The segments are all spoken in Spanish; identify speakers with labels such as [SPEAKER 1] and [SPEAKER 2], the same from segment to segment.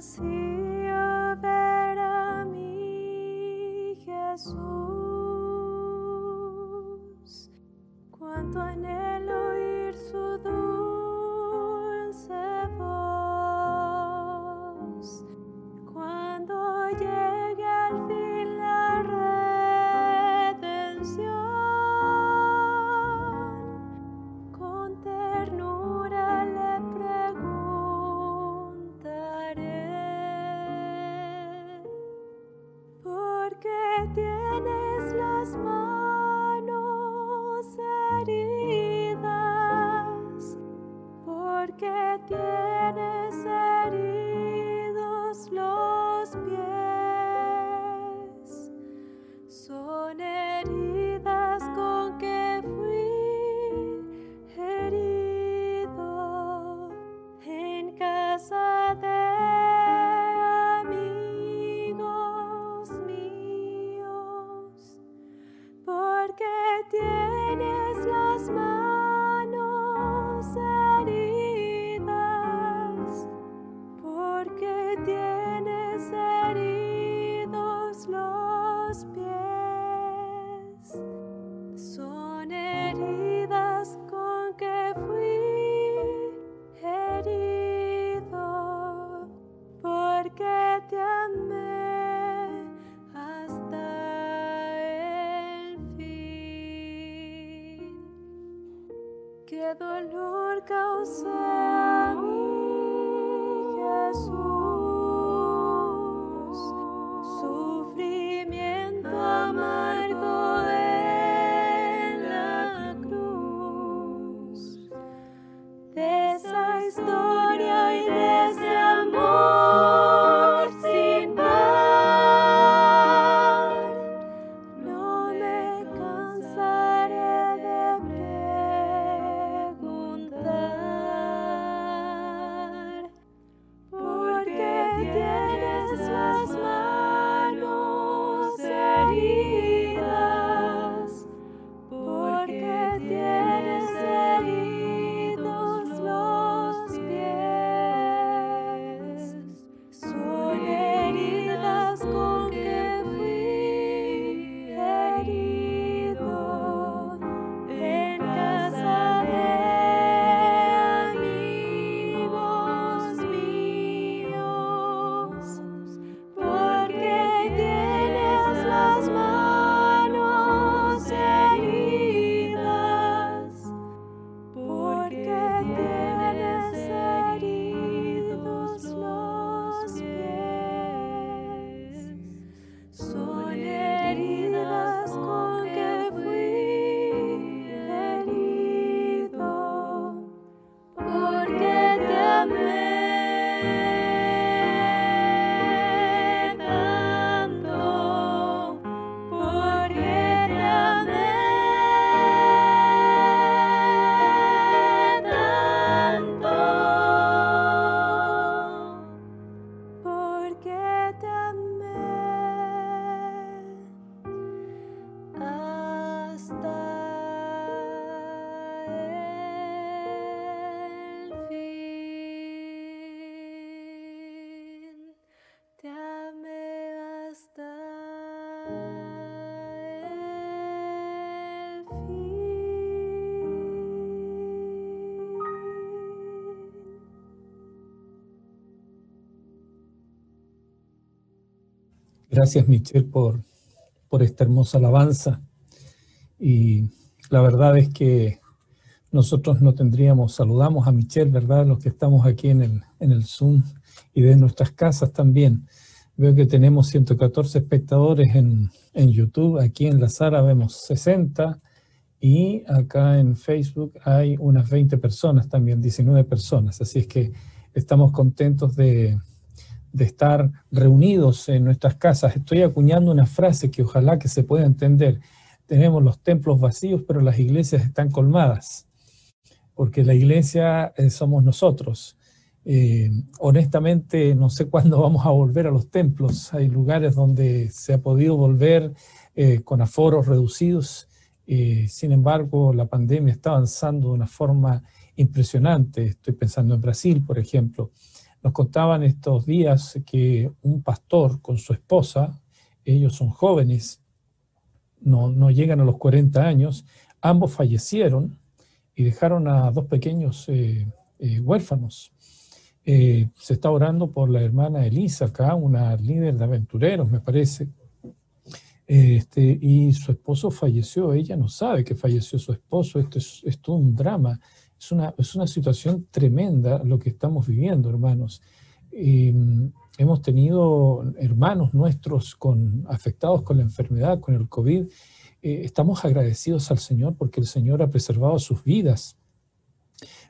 [SPEAKER 1] ansío ver a mi Jesús, cuánto anhelo oír su dulce voz, cuando llegue al fin la redención, con ternura le preguntaré, ¿por qué tienes las manos heridas? ¿Por qué tienes heridos los pies? Son heridas con que fui herido en casa de amigos míos. ¿Por qué tienes las manos heridas? ¿Por qué tienes heridos los pies? Son heridas con que fui herido, porque te amé hasta el fin. Qué dolor causé a mi Jesús, sufrimiento amargo en la cruz, de esa historia y de ese amor sin par. No me cansaré de preguntar, ¿por qué tienes las manos heridas? ¿Por qué tienes heridos los pies? Son heridas con que fui herido en casa de amigos míos. ¿Por qué tienes las manos heridas? ¿Por qué tienes heridos los pies? Son heridas con que fui herido, porque te amé tanto, porque te amé tanto, porque te amé hasta el fin. Te amé hasta el fin.
[SPEAKER 2] Gracias, Michelle, por esta hermosa alabanza. Y la verdad es que nosotros no tendríamos, saludamos a Michelle, ¿verdad? Los que estamos aquí en el Zoom y de nuestras casas también. Veo que tenemos 114 espectadores en YouTube. Aquí en La Sara vemos 60 y acá en Facebook hay unas 20 personas también, 19 personas. Así es que estamos contentos de estar reunidos en nuestras casas. Estoy acuñando una frase que ojalá que se pueda entender. Tenemos los templos vacíos, pero las iglesias están colmadas, porque la iglesia somos nosotros. Honestamente, no sé cuándo vamos a volver a los templos. Hay lugares donde se ha podido volver con aforos reducidos. Sin embargo, la pandemia está avanzando de una forma impresionante. Estoy pensando en Brasil, por ejemplo. Nos contaban estos días que un pastor con su esposa, ellos son jóvenes, no llegan a los 40 años, ambos fallecieron y dejaron a dos pequeños huérfanos. Se está orando por la hermana Elisa acá, una líder de aventureros, me parece. Y su esposo falleció, ella no sabe que falleció su esposo, esto es todo un drama, es una situación tremenda lo que estamos viviendo, hermanos. Hemos tenido hermanos nuestros afectados con la enfermedad, con el COVID. Estamos agradecidos al Señor porque el Señor ha preservado sus vidas.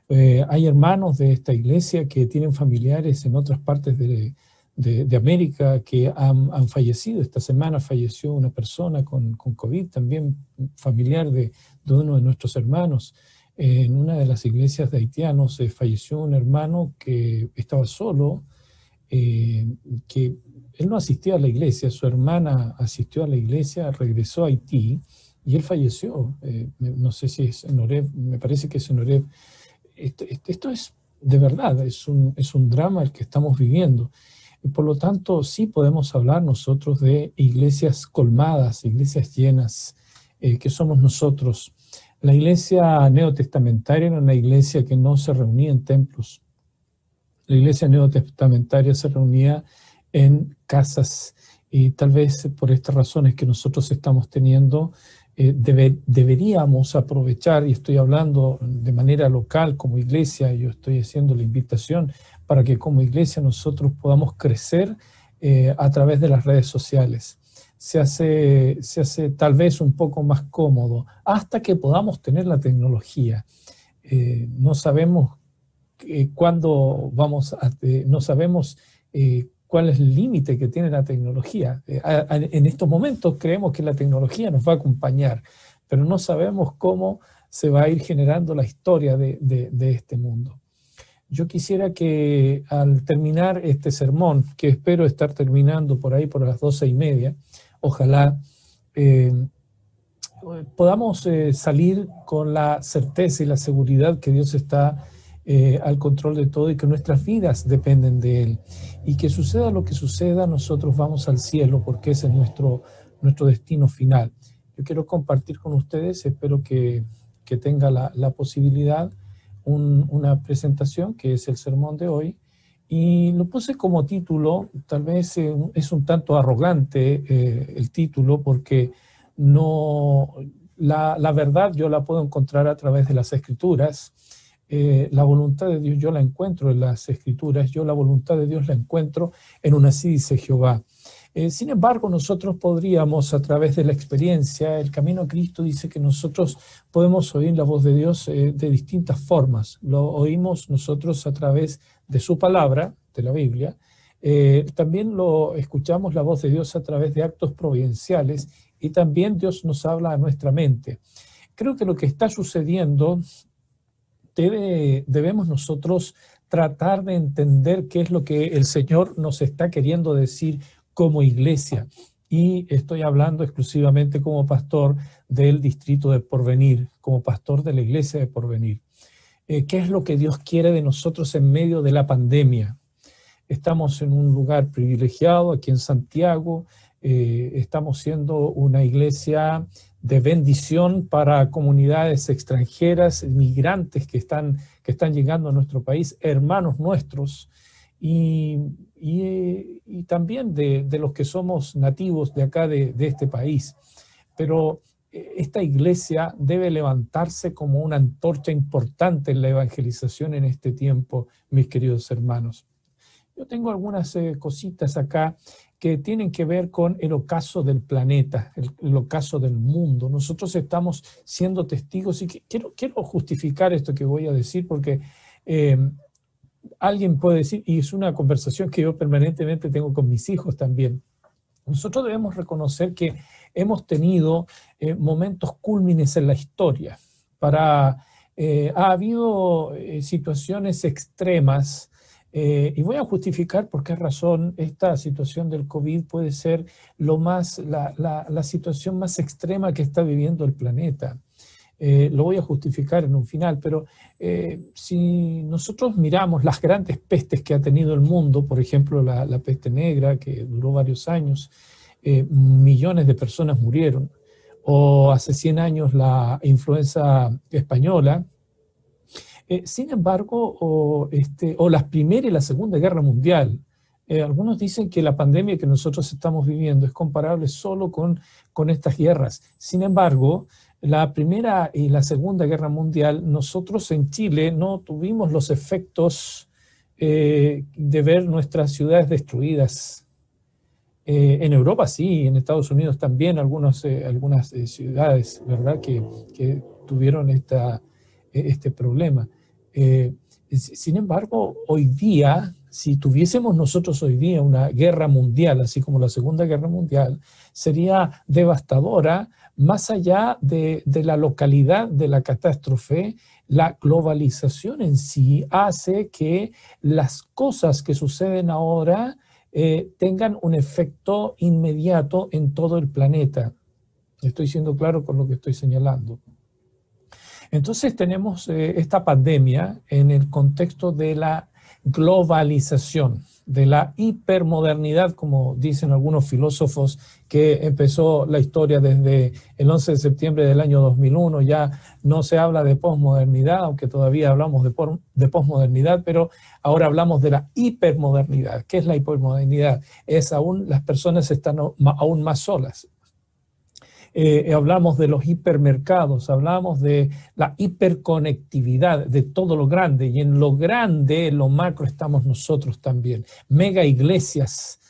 [SPEAKER 2] Hay hermanos de esta iglesia que tienen familiares en otras partes de América que han fallecido. Esta semana falleció una persona con COVID, también familiar de uno de nuestros hermanos. En una de las iglesias de haitianos falleció un hermano que estaba solo, que él no asistía a la iglesia, su hermana asistió a la iglesia, regresó a Haití y él falleció. No sé si es en Oreb, me parece que es en Oreb. Esto es de verdad, es un drama el que estamos viviendo. Por lo tanto, sí podemos hablar nosotros de iglesias colmadas, iglesias llenas, que somos nosotros. La iglesia neotestamentaria era una iglesia que no se reunía en templos. La iglesia neotestamentaria se reunía en casas y tal vez por estas razones que nosotros estamos teniendo, deberíamos aprovechar, y estoy hablando de manera local como iglesia, yo estoy haciendo la invitación para que como iglesia nosotros podamos crecer a través de las redes sociales. Se hace tal vez un poco más cómodo hasta que podamos tener la tecnología. No sabemos cuándo no sabemos cuál es el límite que tiene la tecnología. En estos momentos creemos que la tecnología nos va a acompañar, pero no sabemos cómo se va a ir generando la historia de este mundo. Yo quisiera que al terminar este sermón, que espero estar terminando por ahí por las 12:30, ojalá podamos salir con la certeza y la seguridad que Dios está al control de todo y que nuestras vidas dependen de Él. Y que suceda lo que suceda, nosotros vamos al cielo porque ese es nuestro destino final. Yo quiero compartir con ustedes, espero que tenga la posibilidad, una presentación que es el sermón de hoy. Y lo puse como título, tal vez es un tanto arrogante el título porque la verdad yo la puedo encontrar a través de las Escrituras. La voluntad de Dios yo la encuentro en las Escrituras, yo la voluntad de Dios la encuentro en un así dice Jehová. Sin embargo, nosotros podríamos, a través de la experiencia, el camino a Cristo dice que nosotros podemos oír la voz de Dios de distintas formas. Lo oímos nosotros a través de su palabra, de la Biblia. También lo escuchamos la voz de Dios a través de actos providenciales y también Dios nos habla a nuestra mente. Creo que lo que está sucediendo debemos nosotros tratar de entender qué es lo que el Señor nos está queriendo decir como iglesia. Y estoy hablando exclusivamente como pastor del distrito de Porvenir, como pastor de la iglesia de Porvenir. ¿Qué es lo que Dios quiere de nosotros en medio de la pandemia? Estamos en un lugar privilegiado aquí en Santiago, estamos siendo una iglesia de bendición para comunidades extranjeras, migrantes que están llegando a nuestro país, hermanos nuestros, y también de los que somos nativos de acá, de este país. Pero esta iglesia debe levantarse como una antorcha importante en la evangelización en este tiempo, mis queridos hermanos. Yo tengo algunas cositas acá que tienen que ver con el ocaso del planeta, el ocaso del mundo. Nosotros estamos siendo testigos y quiero justificar esto que voy a decir porque alguien puede decir, y es una conversación que yo permanentemente tengo con mis hijos también, nosotros debemos reconocer que hemos tenido momentos cúlmines en la historia. Ha habido situaciones extremas. Y voy a justificar por qué razón esta situación del COVID puede ser la situación más extrema que está viviendo el planeta. Lo voy a justificar en un final, pero si nosotros miramos las grandes pestes que ha tenido el mundo, por ejemplo la peste negra, que duró varios años, millones de personas murieron, o hace 100 años la influenza española, sin embargo, o la Primera y la Segunda Guerra Mundial, algunos dicen que la pandemia que nosotros estamos viviendo es comparable solo con estas guerras. Sin embargo, la Primera y la Segunda Guerra Mundial, nosotros en Chile no tuvimos los efectos de ver nuestras ciudades destruidas. En Europa sí, en Estados Unidos también algunas ciudades, ¿verdad?, que tuvieron este problema. Sin embargo, hoy día, si tuviésemos nosotros hoy día una guerra mundial, así como la Segunda Guerra Mundial, sería devastadora. Más allá de la localidad de la catástrofe, la globalización en sí hace que las cosas que suceden ahora tengan un efecto inmediato en todo el planeta. Estoy siendo claro con lo que estoy señalando. Entonces tenemos esta pandemia en el contexto de la globalización, de la hipermodernidad, como dicen algunos filósofos, que empezó la historia desde el 11 de septiembre del año 2001. Ya no se habla de posmodernidad, aunque todavía hablamos de posmodernidad, pero ahora hablamos de la hipermodernidad. ¿Qué es la hipermodernidad? Las personas están aún más solas. Hablamos de los hipermercados, hablamos de la hiperconectividad, de todo lo grande, y en lo grande, en lo macro, estamos nosotros también. Mega iglesias,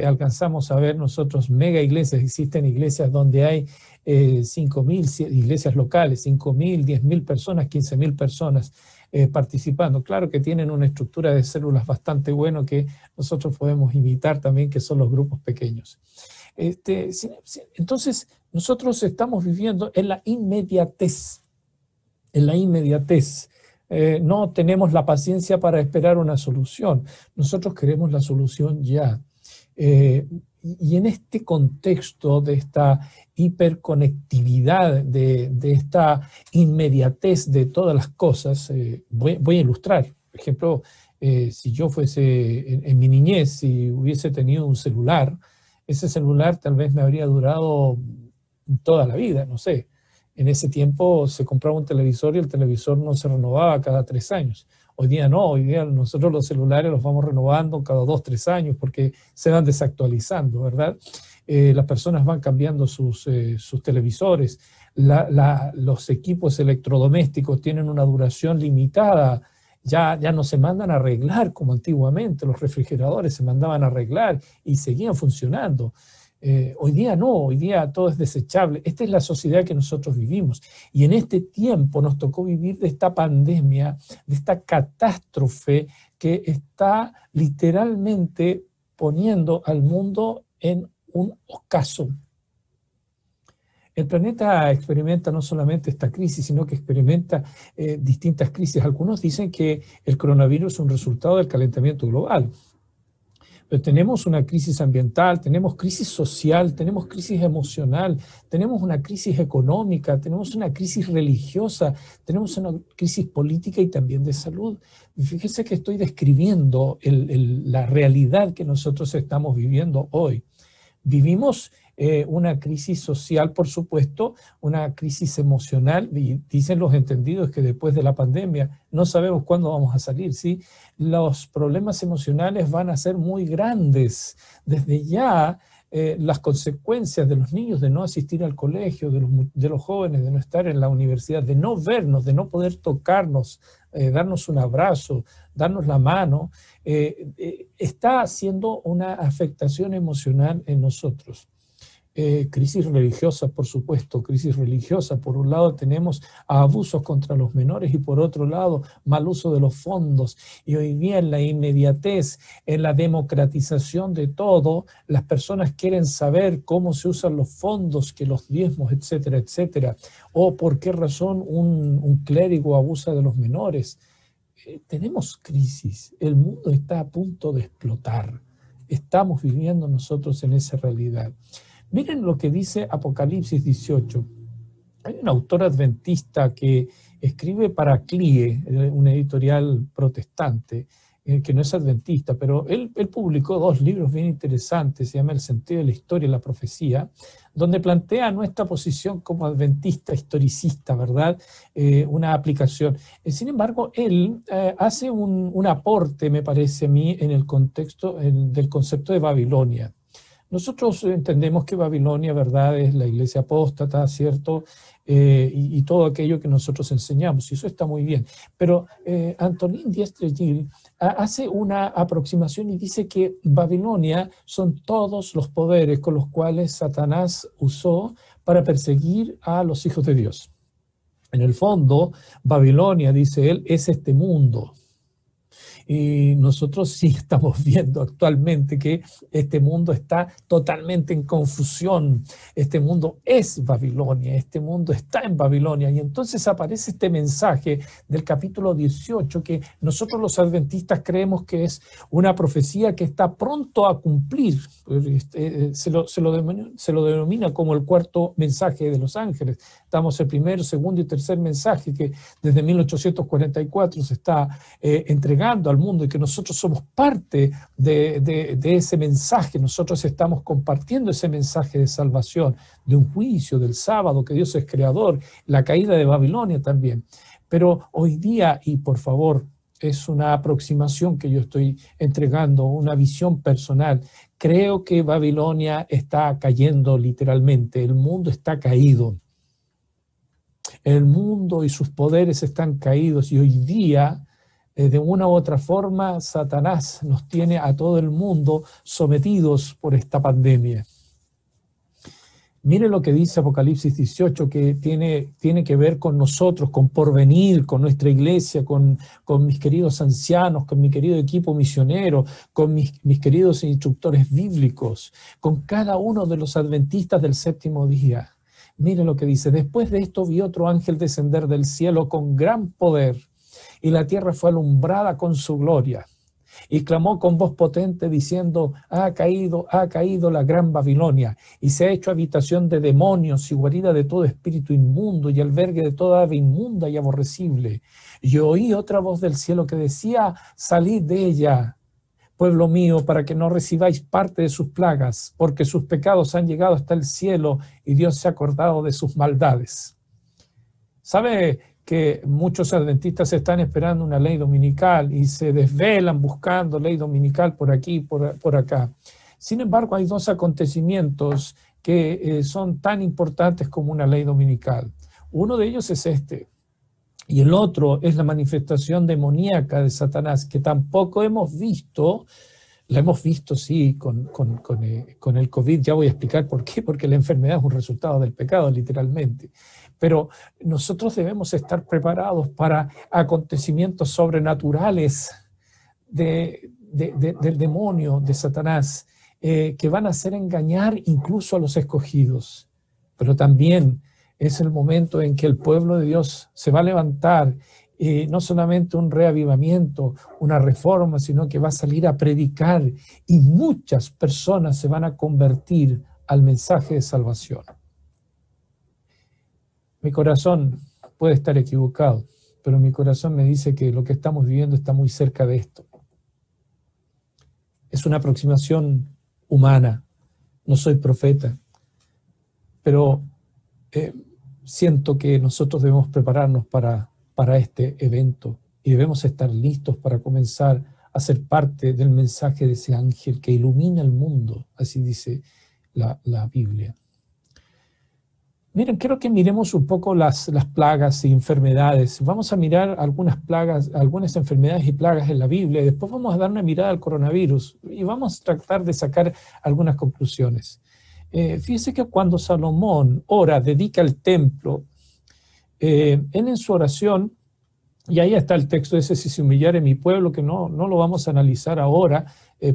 [SPEAKER 2] alcanzamos a ver nosotros mega iglesias. Existen iglesias donde hay 5.000, iglesias locales, 5.000, 10.000 personas, 15.000 personas participando. Claro que tienen una estructura de células bastante buena que nosotros podemos imitar también, que son los grupos pequeños. Entonces, nosotros estamos viviendo en la inmediatez, no tenemos la paciencia para esperar una solución. Nosotros queremos la solución ya. Y en este contexto de esta hiperconectividad, de esta inmediatez de todas las cosas, voy a ilustrar. Por ejemplo, si yo fuese en mi niñez, si hubiese tenido un celular, ese celular tal vez me habría durado toda la vida, no sé. En ese tiempo se compraba un televisor y el televisor no se renovaba cada 3 años. Hoy día no, hoy día nosotros los celulares los vamos renovando cada 2, 3 años porque se van desactualizando, ¿verdad? Las personas van cambiando sus televisores, los equipos electrodomésticos tienen una duración limitada. Ya no se mandan a arreglar como antiguamente, los refrigeradores se mandaban a arreglar y seguían funcionando. Hoy día no, hoy día todo es desechable. Esta es la sociedad que nosotros vivimos. Y en este tiempo nos tocó vivir de esta pandemia, de esta catástrofe que está literalmente poniendo al mundo en un ocaso. El planeta experimenta no solamente esta crisis, sino que experimenta distintas crisis. Algunos dicen que el coronavirus es un resultado del calentamiento global. Pero tenemos una crisis ambiental, tenemos crisis social, tenemos crisis emocional, tenemos una crisis económica, tenemos una crisis religiosa, tenemos una crisis política y también de salud. Fíjense que estoy describiendo la realidad que nosotros estamos viviendo hoy. Vivimos una crisis social, por supuesto, una crisis emocional, y dicen los entendidos que después de la pandemia no sabemos cuándo vamos a salir, ¿sí? Los problemas emocionales van a ser muy grandes. Desde ya, las consecuencias de los niños de no asistir al colegio, de los jóvenes de no estar en la universidad, de no vernos, de no poder tocarnos, darnos un abrazo, darnos la mano, está haciendo una afectación emocional en nosotros. Crisis religiosa, por supuesto, crisis religiosa. Por un lado tenemos abusos contra los menores y por otro lado mal uso de los fondos. Y hoy día en la inmediatez, en la democratización de todo, las personas quieren saber cómo se usan los fondos, que los diezmos, etcétera, etcétera. O por qué razón un clérigo abusa de los menores. Tenemos crisis, el mundo está a punto de explotar. Estamos viviendo nosotros en esa realidad. Miren lo que dice Apocalipsis 18. Hay un autor adventista que escribe para CLIE, una editorial protestante, que no es adventista, pero él publicó 2 libros bien interesantes, se llama El sentido de la historia y la profecía, donde plantea nuestra posición como adventista historicista, ¿verdad? Una aplicación. Sin embargo, él hace un aporte, me parece a mí, en el contexto del concepto de Babilonia. Nosotros entendemos que Babilonia, ¿verdad?, es la iglesia apóstata, ¿cierto? Y todo aquello que nosotros enseñamos, y eso está muy bien. Pero Antonin Diestre-Gil hace una aproximación y dice que Babilonia son todos los poderes con los cuales Satanás usó para perseguir a los hijos de Dios. En el fondo, Babilonia, dice él, es este mundo. Y nosotros sí estamos viendo actualmente que este mundo está totalmente en confusión. Este mundo es Babilonia, este mundo está en Babilonia. Y entonces aparece este mensaje del capítulo 18 que nosotros los adventistas creemos que es una profecía que está pronto a cumplir. Se lo denomina como el 4.º mensaje de los ángeles. Estamos el 1º, 2.º y 3.º mensaje que desde 1844 se está entregando al mundo y que nosotros somos parte de ese mensaje. Nosotros estamos compartiendo ese mensaje de salvación, de un juicio, del sábado, que Dios es creador, la caída de Babilonia también. Pero hoy día, y por favor, es una aproximación que yo estoy entregando, una visión personal. Creo que Babilonia está cayendo literalmente, el mundo está caído. El mundo y sus poderes están caídos y hoy día, de una u otra forma, Satanás nos tiene a todo el mundo sometidos por esta pandemia. Mire lo que dice Apocalipsis 18, que tiene que ver con nosotros, con porvenir, con nuestra iglesia, con mis queridos ancianos, con mi querido equipo misionero, con mis queridos instructores bíblicos, con cada uno de los adventistas del 7º día. Mire lo que dice: después de esto vi otro ángel descender del cielo con gran poder, y la tierra fue alumbrada con su gloria. Y clamó con voz potente diciendo: ha caído la gran Babilonia, y se ha hecho habitación de demonios y guarida de todo espíritu inmundo y albergue de toda ave inmunda y aborrecible. Y oí otra voz del cielo que decía: salid de ella, pueblo mío, para que no recibáis parte de sus plagas, porque sus pecados han llegado hasta el cielo y Dios se ha acordado de sus maldades. ¿Sabe que muchos adventistas están esperando una ley dominical y se desvelan buscando ley dominical por aquí, por acá? Sin embargo, hay 2 acontecimientos que son tan importantes como una ley dominical. Uno de ellos es este, y el otro es la manifestación demoníaca de Satanás, que tampoco hemos visto. La hemos visto, sí, con el COVID. Ya voy a explicar por qué, porque la enfermedad es un resultado del pecado, literalmente. Pero nosotros debemos estar preparados para acontecimientos sobrenaturales del demonio, de Satanás, que van a hacer engañar incluso a los escogidos. Pero también es el momento en que el pueblo de Dios se va a levantar, no solamente un reavivamiento, una reforma, sino que va a salir a predicar y muchas personas se van a convertir al mensaje de salvación. Mi corazón puede estar equivocado, pero mi corazón me dice que lo que estamos viviendo está muy cerca de esto. Es una aproximación humana, no soy profeta, pero siento que nosotros debemos prepararnos para este evento y debemos estar listos para comenzar a ser parte del mensaje de ese ángel que ilumina el mundo, así dice la Biblia. Miren, quiero que miremos un poco las plagas y enfermedades. Vamos a mirar algunas plagas, algunas enfermedades y plagas en la Biblia, y después vamos a dar una mirada al coronavirus y vamos a tratar de sacar algunas conclusiones. Fíjese que cuando Salomón ora, dedica el templo, él en su oración, y ahí está el texto ese: si se humillare mi pueblo, que no lo vamos a analizar ahora,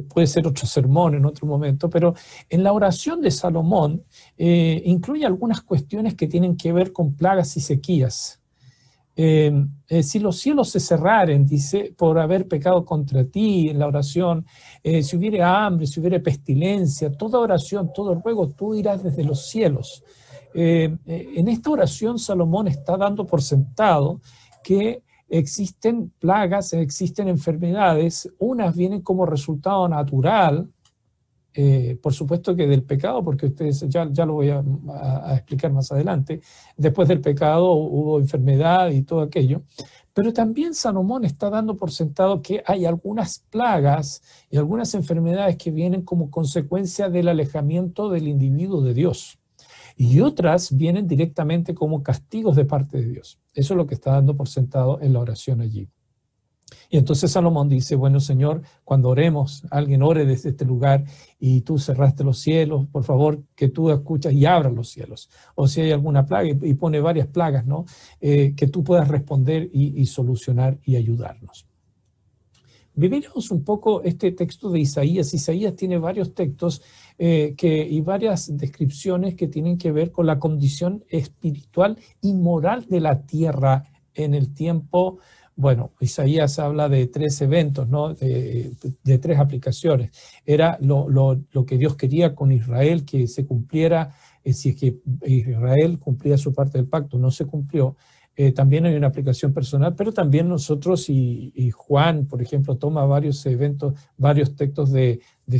[SPEAKER 2] puede ser otro sermón en otro momento, pero en la oración de Salomón incluye algunas cuestiones que tienen que ver con plagas y sequías. Si los cielos se cerraren, dice, por haber pecado contra ti, en la oración, si hubiere hambre, si hubiere pestilencia, toda oración, todo ruego, tú irás desde los cielos. En esta oración Salomón está dando por sentado que existen plagas, existen enfermedades, unas vienen como resultado natural, por supuesto que del pecado, porque ustedes ya lo voy a explicar más adelante. Después del pecado hubo enfermedad y todo aquello, pero también Salomón está dando por sentado que hay algunas plagas y algunas enfermedades que vienen como consecuencia del alejamiento del individuo de Dios, y otras vienen directamente como castigos de parte de Dios. Eso es lo que está dando por sentado en la oración allí. Y entonces Salomón dice, bueno, Señor, cuando oremos, alguien ore desde este lugar y tú cerraste los cielos, por favor, que tú escuchas y abras los cielos. O si hay alguna plaga, y pone varias plagas, ¿no? Que tú puedas responder y solucionar y ayudarnos. Vivimos un poco este texto de Isaías. Isaías tiene varios textos y varias descripciones que tienen que ver con la condición espiritual y moral de la tierra en el tiempo. Bueno, Isaías habla de 3 eventos, ¿no? de 3 aplicaciones. Era lo que Dios quería con Israel, que se cumpliera, si es que Israel cumplía su parte del pacto, no se cumplió. También hay una aplicación personal, pero también nosotros y Juan, por ejemplo, toma varios eventos, varios textos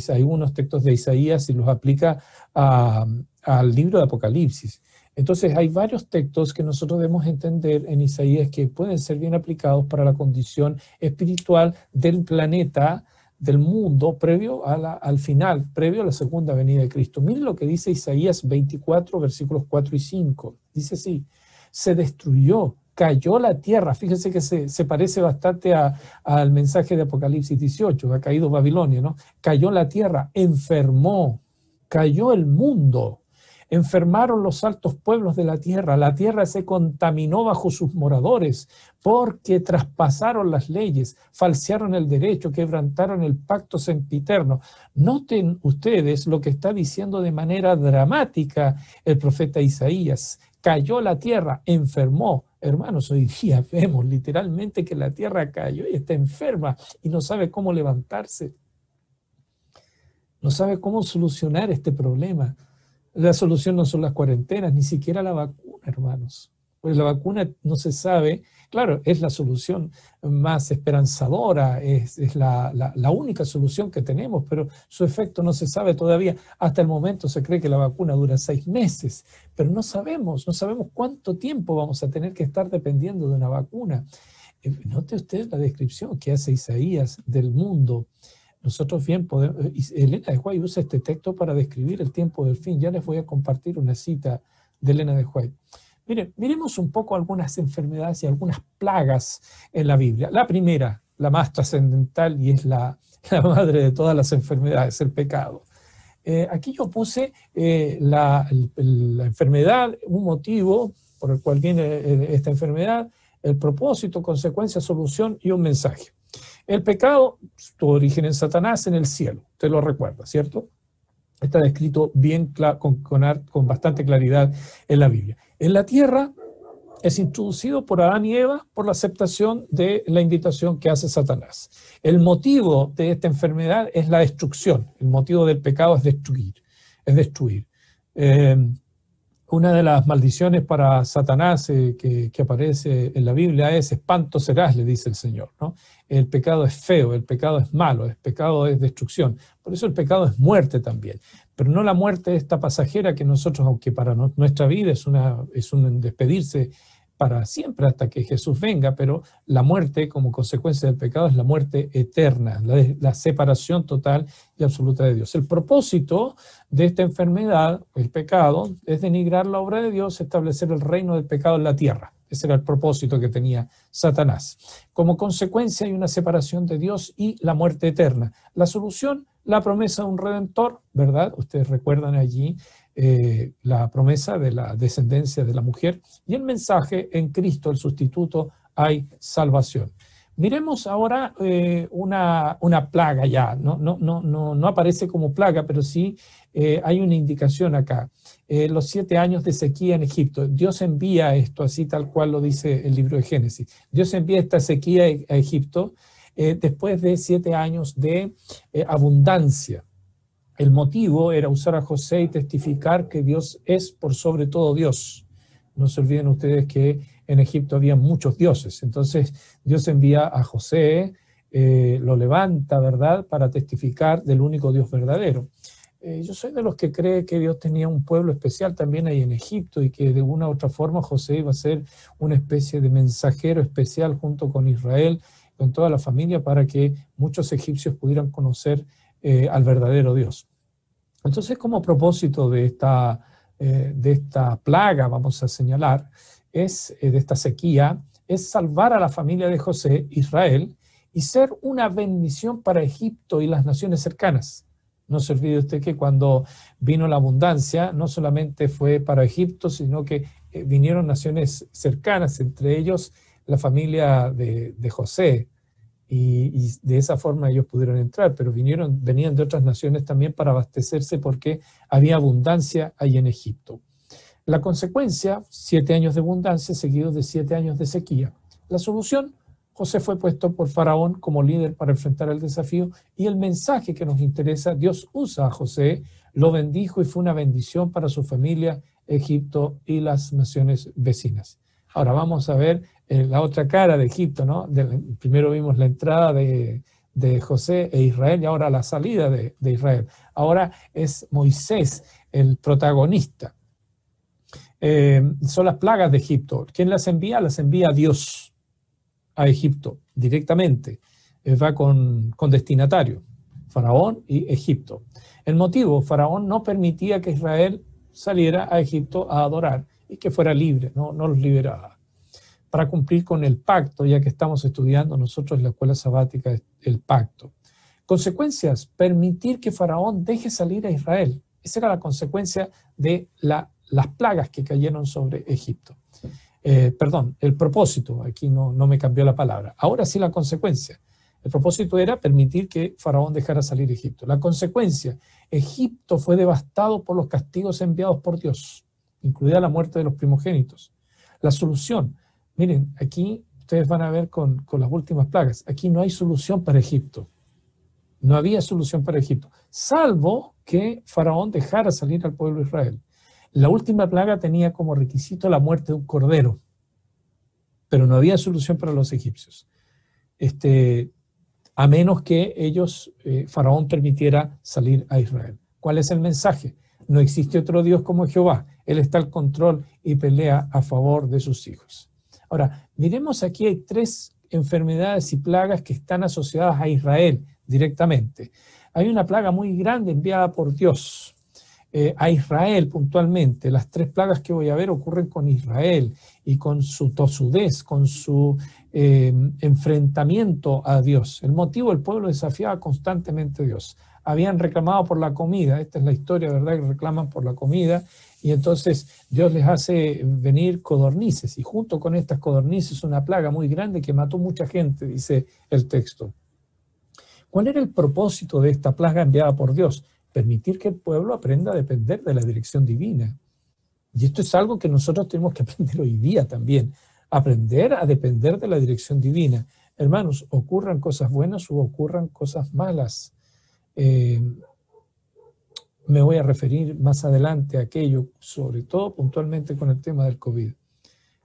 [SPEAKER 2] algunos textos de Isaías y los aplica al libro de Apocalipsis. Entonces hay varios textos que nosotros debemos entender en Isaías que pueden ser bien aplicados para la condición espiritual del planeta, del mundo, previo al final, previo a la segunda venida de Cristo. Miren lo que dice Isaías 24, versículos 4 y 5. Dice así: se destruyó, cayó la tierra. Fíjense que se parece bastante al mensaje de Apocalipsis 18, ha caído Babilonia, ¿no? Cayó la tierra, enfermó, cayó el mundo. Enfermaron los altos pueblos de la tierra se contaminó bajo sus moradores, porque traspasaron las leyes, falsearon el derecho, quebrantaron el pacto sempiterno. Noten ustedes lo que está diciendo de manera dramática el profeta Isaías. Cayó la tierra, enfermó. Hermanos, hoy día vemos literalmente que la tierra cayó y está enferma y no sabe cómo levantarse. No sabe cómo solucionar este problema. La solución no son las cuarentenas, ni siquiera la vacuna, hermanos. Pues la vacuna no se sabe, claro, es la solución más esperanzadora, es la única solución que tenemos, pero su efecto no se sabe todavía. Hasta el momento se cree que la vacuna dura 6 meses, pero no sabemos cuánto tiempo vamos a tener que estar dependiendo de una vacuna. Note usted la descripción que hace Isaías del mundo. Nosotros bien podemos, Elena de White usa este texto para describir el tiempo del fin. Ya les voy a compartir una cita de Elena de White. Miren, miremos un poco algunas enfermedades y algunas plagas en la Biblia. La primera, la más trascendental y es la madre de todas las enfermedades, el pecado. Aquí yo puse la enfermedad, un motivo por el cual viene esta enfermedad, el propósito, consecuencia, solución y un mensaje. El pecado tuvo origen en Satanás en el cielo, usted lo recuerda, ¿cierto? Está descrito bien con bastante claridad en la Biblia. En la tierra es introducido por Adán y Eva por la aceptación de la invitación que hace Satanás. El motivo de esta enfermedad es la destrucción. El motivo del pecado es destruir. Una de las maldiciones para Satanás que aparece en la Biblia es espanto serás, le dice el Señor, ¿no? El pecado es feo, el pecado es malo, el pecado es destrucción. Por eso el pecado es muerte también. Pero no la muerte esta pasajera que nosotros, aunque para nuestra vida es un despedirse para siempre hasta que Jesús venga, pero la muerte como consecuencia del pecado es la muerte eterna, la separación total y absoluta de Dios. El propósito de esta enfermedad, el pecado, es denigrar la obra de Dios, establecer el reino del pecado en la tierra. Ese era el propósito que tenía Satanás. Como consecuencia hay una separación de Dios y la muerte eterna. La solución, la promesa de un redentor, ¿verdad? Ustedes recuerdan allí la promesa de la descendencia de la mujer y el mensaje: en Cristo, el sustituto, hay salvación. Miremos ahora una plaga ya, no aparece como plaga, pero sí hay una indicación acá. Los 7 años de sequía en Egipto. Dios envía esto, así tal cual lo dice el libro de Génesis. Dios envía esta sequía a Egipto después de 7 años de abundancia. El motivo era usar a José y testificar que Dios es por sobre todo Dios. No se olviden ustedes que en Egipto había muchos dioses. Entonces Dios envía a José, lo levanta, ¿verdad?, para testificar del único Dios verdadero. Yo soy de los que cree que Dios tenía un pueblo especial también ahí en Egipto y que de una u otra forma José iba a ser una especie de mensajero especial junto con Israel, con toda la familia, para que muchos egipcios pudieran conocer al verdadero Dios. Entonces, como propósito de esta plaga, vamos a señalar, de esta sequía, es salvar a la familia de José, Israel, y ser una bendición para Egipto y las naciones cercanas. No se olvide usted que cuando vino la abundancia, no solamente fue para Egipto, sino que vinieron naciones cercanas, entre ellos la familia de José, y de esa forma ellos pudieron entrar, pero venían de otras naciones también para abastecerse porque había abundancia ahí en Egipto. La consecuencia, 7 años de abundancia seguidos de 7 años de sequía. La solución, José fue puesto por Faraón como líder para enfrentar el desafío, y el mensaje que nos interesa, Dios usa a José, lo bendijo y fue una bendición para su familia, Egipto y las naciones vecinas. Ahora vamos a ver la otra cara de Egipto, ¿no? Primero vimos la entrada de José e Israel y ahora la salida de Israel. Ahora es Moisés el protagonista. Son las plagas de Egipto. ¿Quién las envía? Las envía Dios a Egipto directamente. Va con destinatario, Faraón y Egipto. El motivo, Faraón no permitía que Israel saliera a Egipto a adorar y que fuera libre, no los liberaba. Para cumplir con el pacto, ya que estamos estudiando nosotros en la escuela sabática el pacto. Consecuencias, permitir que Faraón deje salir a Israel. Esa era la consecuencia de las plagas que cayeron sobre Egipto. El propósito, aquí no me cambió la palabra. Ahora sí la consecuencia. El propósito era permitir que Faraón dejara salir a Egipto. La consecuencia, Egipto fue devastado por los castigos enviados por Dios, incluida la muerte de los primogénitos. La solución, miren, aquí ustedes van a ver con las últimas plagas, aquí no hay solución para Egipto. No había solución para Egipto, salvo que Faraón dejara salir al pueblo de Israel. La última plaga tenía como requisito la muerte de un cordero, pero no había solución para los egipcios. A menos que Faraón permitiera salir a Israel. ¿Cuál es el mensaje? No existe otro Dios como Jehová. Él está al control y pelea a favor de sus hijos. Ahora, miremos aquí, hay 3 enfermedades y plagas que están asociadas a Israel directamente. Hay una plaga muy grande enviada por Dios a Israel puntualmente. Las 3 plagas que voy a ver ocurren con Israel y con su tosudez, con su enfrentamiento a Dios. El motivo, el pueblo desafiaba constantemente a Dios. Habían reclamado por la comida, esta es la historia, ¿verdad?, que reclaman por la comida, y entonces Dios les hace venir codornices, y junto con estas codornices una plaga muy grande que mató mucha gente, dice el texto. ¿Cuál era el propósito de esta plaga enviada por Dios? Permitir que el pueblo aprenda a depender de la dirección divina. Y esto es algo que nosotros tenemos que aprender hoy día también, aprender a depender de la dirección divina. Hermanos, ocurran cosas buenas o ocurran cosas malas. Me voy a referir más adelante a aquello, sobre todo puntualmente con el tema del COVID.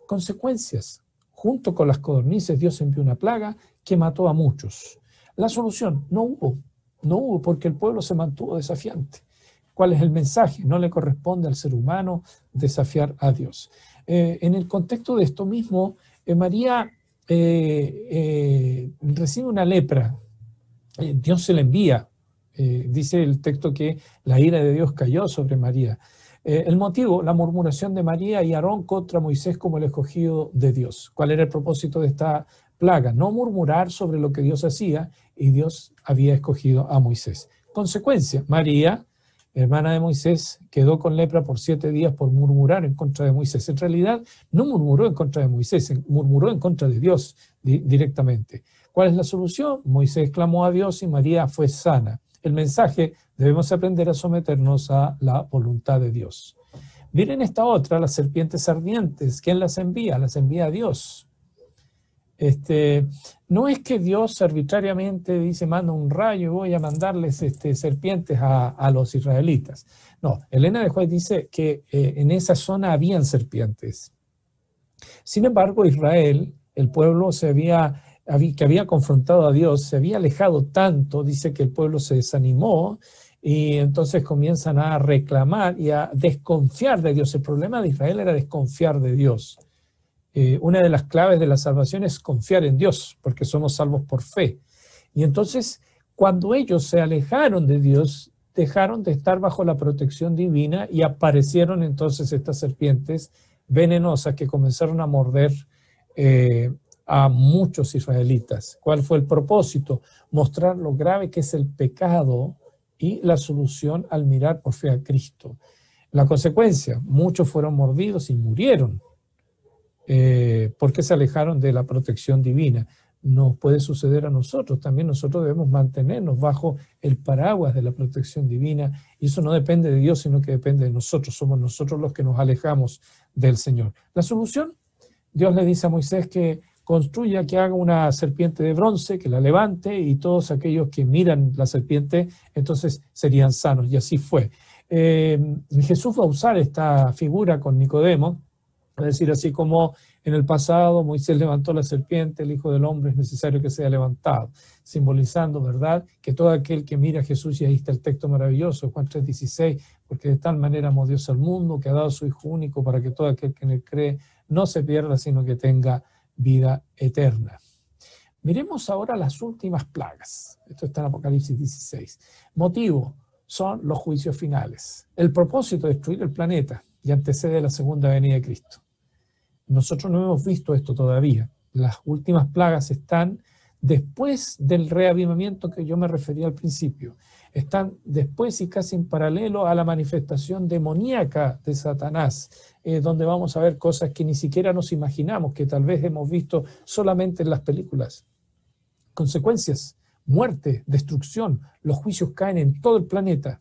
[SPEAKER 2] Consecuencias. Junto con las codornices, Dios envió una plaga que mató a muchos. La solución, no hubo porque el pueblo se mantuvo desafiante. ¿Cuál es el mensaje? No le corresponde al ser humano desafiar a Dios. En el contexto de esto mismo, María recibe una lepra. Dios se la envía. Dice el texto que la ira de Dios cayó sobre María. El motivo, la murmuración de María y Aarón contra Moisés como el escogido de Dios. ¿Cuál era el propósito de esta plaga? No murmurar sobre lo que Dios hacía, y Dios había escogido a Moisés. Consecuencia, María, hermana de Moisés, quedó con lepra por 7 días por murmurar en contra de Moisés. En realidad no murmuró en contra de Moisés, murmuró en contra de Dios directamente. ¿Cuál es la solución? Moisés clamó a Dios y María fue sana. El mensaje, debemos aprender a someternos a la voluntad de Dios. Miren esta otra, las serpientes ardientes. ¿Quién las envía? Las envía Dios. No es que Dios arbitrariamente dice, manda un rayo y voy a mandarles serpientes a los israelitas. No, Elena de White dice que en esa zona habían serpientes. Sin embargo, Israel, el pueblo que había confrontado a Dios, se había alejado tanto, dice que el pueblo se desanimó y entonces comienzan a reclamar y a desconfiar de Dios. El problema de Israel era desconfiar de Dios. Una de las claves de la salvación es confiar en Dios, porque somos salvos por fe. Y entonces, cuando ellos se alejaron de Dios, dejaron de estar bajo la protección divina y aparecieron entonces estas serpientes venenosas que comenzaron a morder a muchos israelitas. ¿Cuál fue el propósito? Mostrar lo grave que es el pecado y la solución al mirar por fe a Cristo. La consecuencia, muchos fueron mordidos y murieron porque se alejaron de la protección divina. Nos puede suceder a nosotros, también nosotros debemos mantenernos bajo el paraguas de la protección divina, y eso no depende de Dios, sino que depende de nosotros, somos nosotros los que nos alejamos del Señor. La solución, Dios le dice a Moisés que construya, que haga una serpiente de bronce, que la levante, y todos aquellos que miran la serpiente, entonces serían sanos, y así fue. Jesús va a usar esta figura con Nicodemo, es decir, así como en el pasado Moisés levantó la serpiente, el Hijo del Hombre es necesario que sea levantado, simbolizando, ¿verdad?, que todo aquel que mira a Jesús, y ahí está el texto maravilloso, Juan 3:16, porque de tal manera amó Dios al mundo, que ha dado a su Hijo único para que todo aquel que en él cree no se pierda, sino que tenga vida eterna. Miremos ahora las últimas plagas. Esto está en Apocalipsis 16. Motivo son los juicios finales. El propósito de destruir el planeta y antecede la segunda venida de Cristo. Nosotros no hemos visto esto todavía. Las últimas plagas están después del reavivamiento que yo me refería al principio. Están después y casi en paralelo a la manifestación demoníaca de Satanás, donde vamos a ver cosas que ni siquiera nos imaginamos, que tal vez hemos visto solamente en las películas. Consecuencias, muerte, destrucción, los juicios caen en todo el planeta.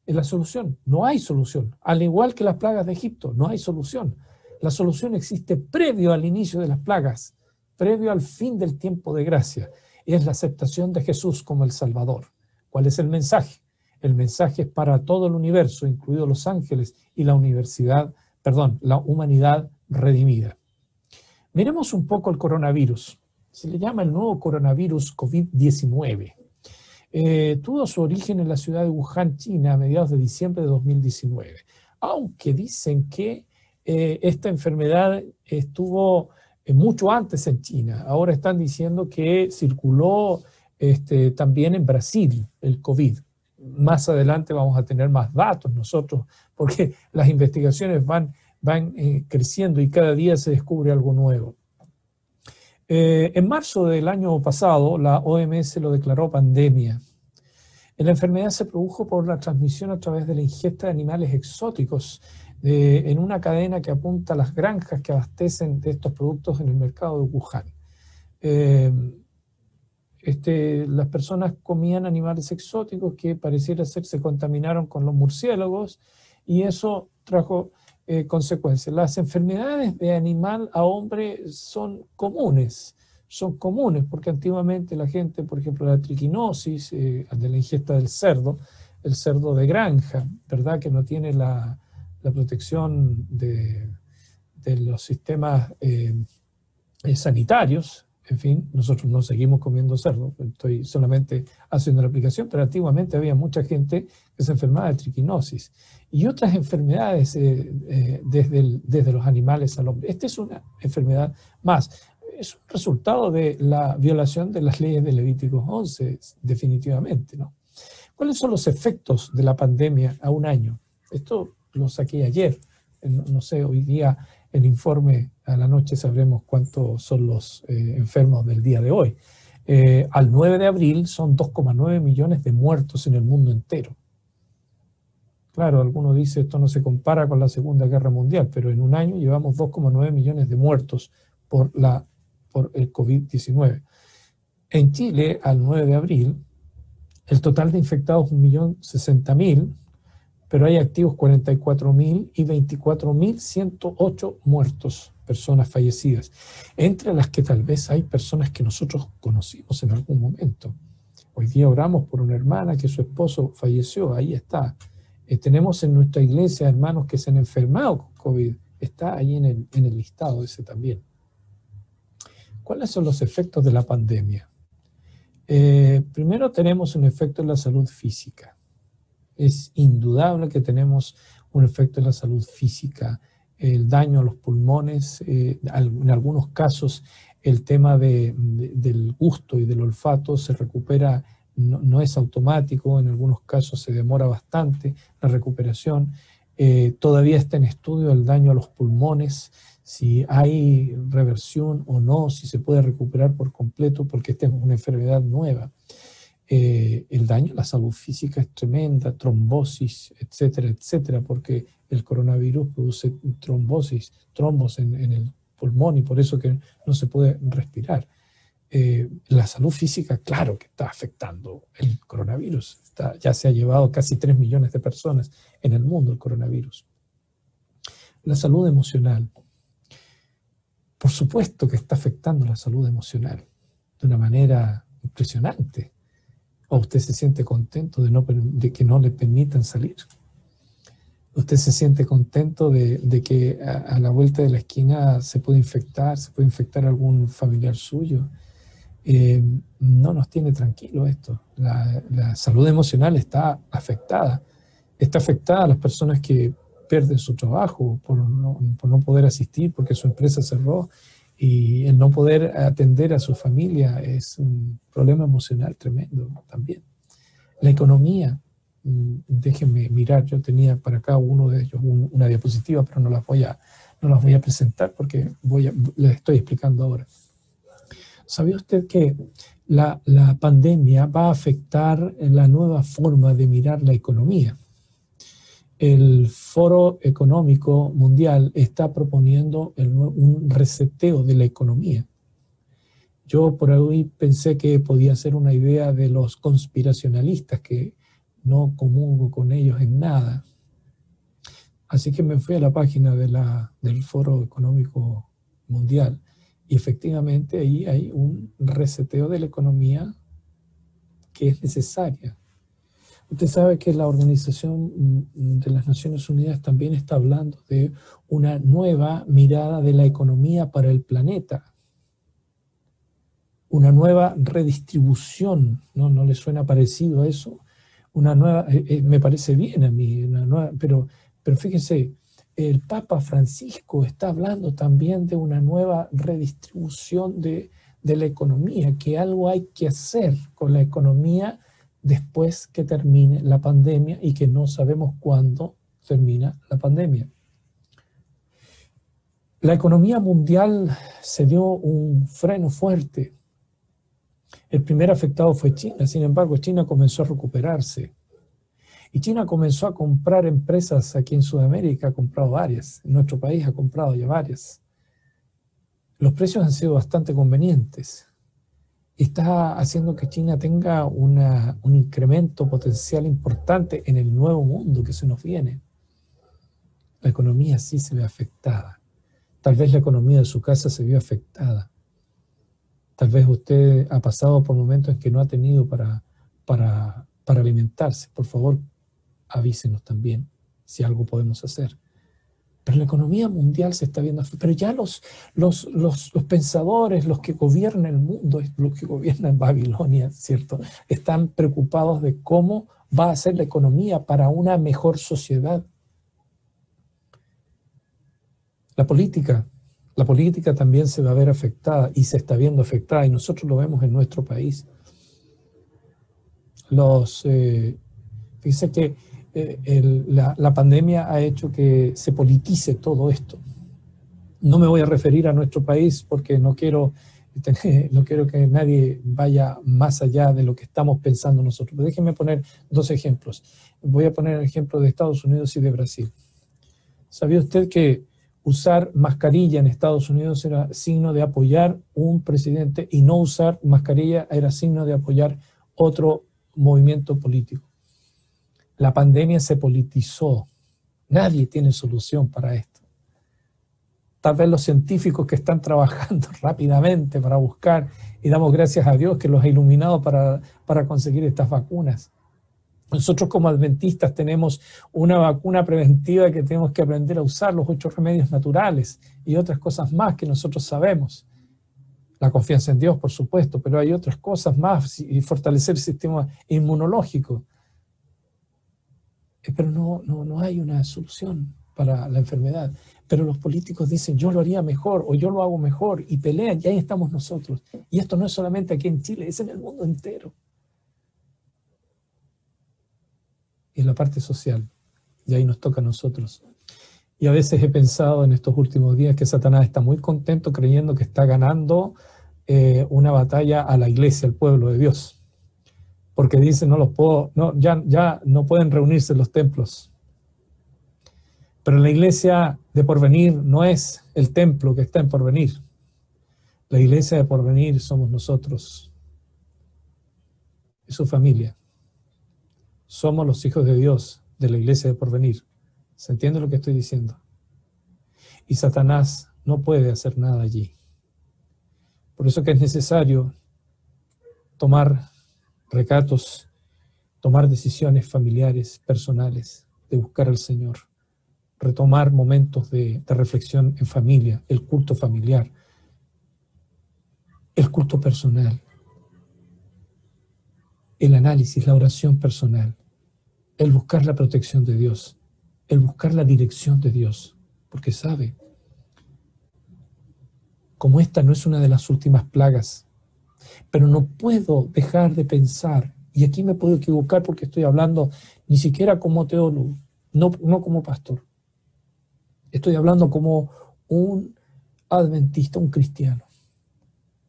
[SPEAKER 2] ¿Es la solución? No hay solución. Al igual que las plagas de Egipto, no hay solución. La solución existe previo al inicio de las plagas, previo al fin del tiempo de gracia. Es la aceptación de Jesús como el Salvador. ¿Cuál es el mensaje? El mensaje es para todo el universo, incluidos los ángeles y la humanidad redimida. Miremos un poco el coronavirus. Se le llama el nuevo coronavirus COVID-19. Tuvo su origen en la ciudad de Wuhan, China, a mediados de diciembre de 2019. Aunque dicen que esta enfermedad estuvo mucho antes en China. Ahora están diciendo que circuló también en Brasil el COVID. Más adelante vamos a tener más datos nosotros, porque las investigaciones van creciendo y cada día se descubre algo nuevo. En marzo del año pasado, la OMS lo declaró pandemia. La enfermedad se produjo por la transmisión a través de la ingesta de animales exóticos en una cadena que apunta a las granjas que abastecen de estos productos en el mercado de Wuhan. Las personas comían animales exóticos que pareciera ser se contaminaron con los murciélagos, y eso trajo consecuencias. Las enfermedades de animal a hombre son comunes porque antiguamente la gente, por ejemplo, la triquinosis, de la ingesta del cerdo, el cerdo de granja, ¿verdad?, que no tiene la protección de los sistemas sanitarios. En fin, nosotros no seguimos comiendo cerdo, estoy solamente haciendo la aplicación, pero antiguamente había mucha gente que se enfermaba de triquinosis y otras enfermedades desde los animales al hombre. Esta es una enfermedad más, es un resultado de la violación de las leyes de Levítico 11, definitivamente, ¿no? ¿Cuáles son los efectos de la pandemia a un año? Esto lo saqué ayer, no sé, hoy día el informe a la noche sabremos cuántos son los enfermos del día de hoy. Al 9 de abril son 2,9 millones de muertos en el mundo entero. Claro, algunos dicen esto no se compara con la Segunda Guerra Mundial, pero en un año llevamos 2,9 millones de muertos por el COVID-19. En Chile, al 9 de abril, el total de infectados es 1.060.000, pero hay activos 44.000 y 24.108 muertos personas fallecidas, entre las que tal vez hay personas que nosotros conocimos en algún momento. Hoy día oramos por una hermana que su esposo falleció, ahí está. Tenemos en nuestra iglesia hermanos que se han enfermado con COVID, está ahí en el listado ese también. ¿Cuáles son los efectos de la pandemia? Primero tenemos un efecto en la salud física. Es indudable que tenemos un efecto en la salud física, el daño a los pulmones, en algunos casos el tema del gusto y del olfato se recupera, no es automático, en algunos casos se demora bastante la recuperación. Todavía está en estudio el daño a los pulmones, si hay reversión o no, si se puede recuperar por completo, porque esta es una enfermedad nueva. El daño a la salud física es tremenda, trombosis, etcétera, etcétera, porque el coronavirus produce trombos en el pulmón y por eso que no se puede respirar. La salud física, claro que está afectando el coronavirus. Ya se ha llevado casi 3 millones de personas en el mundo el coronavirus. La salud emocional. Por supuesto que está afectando la salud emocional de una manera impresionante. ¿O usted se siente contento de que no le permitan salir? ¿Usted se siente contento de que a la vuelta de la esquina se puede infectar algún familiar suyo? No nos tiene tranquilo esto. La salud emocional está afectada. Está afectada a las personas que pierden su trabajo por no poder asistir porque su empresa cerró, y el no poder atender a su familia es un problema emocional tremendo también. La economía, déjenme mirar, yo tenía para acá uno de ellos, una diapositiva, pero no las voy a presentar porque les estoy explicando ahora. ¿Sabía usted que la pandemia va a afectar la nueva forma de mirar la economía? El Foro Económico Mundial está proponiendo un reseteo de la economía. Yo por ahí pensé que podía ser una idea de los conspiracionalistas, que no comulgo con ellos en nada. Así que me fui a la página del Foro Económico Mundial y efectivamente ahí hay un reseteo de la economía que es necesaria. Usted sabe que la Organización de las Naciones Unidas también está hablando de una nueva mirada de la economía para el planeta. Una nueva redistribución, ¿no le suena parecido a eso? Una nueva, me parece bien a mí, pero fíjense, el Papa Francisco está hablando también de una nueva redistribución de la economía, que algo hay que hacer con la economía después que termine la pandemia y que no sabemos cuándo termina la pandemia. La economía mundial se dio un freno fuerte. El primer afectado fue China, sin embargo China comenzó a recuperarse. Y China comenzó a comprar empresas aquí en Sudamérica, ha comprado varias, en nuestro país ha comprado ya varias. Los precios han sido bastante convenientes. Está haciendo que China tenga un incremento potencial importante en el nuevo mundo que se nos viene. La economía sí se ve afectada. Tal vez la economía de su casa se vio afectada. Tal vez usted ha pasado por momentos en que no ha tenido para alimentarse. Por favor, avísenos también si algo podemos hacer. Pero la economía mundial se está viendo, pero ya los pensadores, los que gobiernan el mundo, los que gobiernan Babilonia, ¿cierto?, están preocupados de cómo va a ser la economía para una mejor sociedad. La política también se va a ver afectada y se está viendo afectada, y nosotros lo vemos en nuestro país. Fíjense que la pandemia ha hecho que se politice todo esto. No me voy a referir a nuestro país porque no quiero que nadie vaya más allá de lo que estamos pensando nosotros. Pero déjenme poner dos ejemplos. Voy a poner el ejemplo de Estados Unidos y de Brasil. ¿Sabía usted que usar mascarilla en Estados Unidos era signo de apoyar un presidente y no usar mascarilla era signo de apoyar otro movimiento político? La pandemia se politizó. Nadie tiene solución para esto. tal vez los científicos que están trabajando rápidamente para buscar, y damos gracias a Dios que los ha iluminado para conseguir estas vacunas. Nosotros como adventistas tenemos una vacuna preventiva que tenemos que aprender a usar, los 8 remedios naturales y otras cosas más que nosotros sabemos. La confianza en Dios, por supuesto, pero hay otras cosas más y fortalecer el sistema inmunológico. Pero no hay una solución para la enfermedad. Pero los políticos dicen, yo lo haría mejor o yo lo hago mejor y pelean y ahí estamos nosotros. Y esto no es solamente aquí en Chile, es en el mundo entero. Y en la parte social, y ahí nos toca a nosotros. Y a veces he pensado en estos últimos días que Satanás está muy contento creyendo que está ganando una batalla a la iglesia, al pueblo de Dios. Porque dice, ya no pueden reunirse en los templos. Pero la iglesia de porvenir no es el templo que está en porvenir. La iglesia de porvenir somos nosotros y su familia. Somos los hijos de Dios de la iglesia de porvenir. ¿Se entiende lo que estoy diciendo? Y Satanás no puede hacer nada allí. Por eso que es necesario tomar recatos, tomar decisiones familiares, personales, de buscar al Señor, retomar momentos de reflexión en familia, el culto familiar, el culto personal, el análisis, la oración personal, el buscar la protección de Dios, el buscar la dirección de Dios, porque sabe, como esta no es una de las últimas plagas, pero no puedo dejar de pensar, y aquí me puedo equivocar porque estoy hablando ni siquiera como teólogo, no como pastor, estoy hablando como un adventista, un cristiano.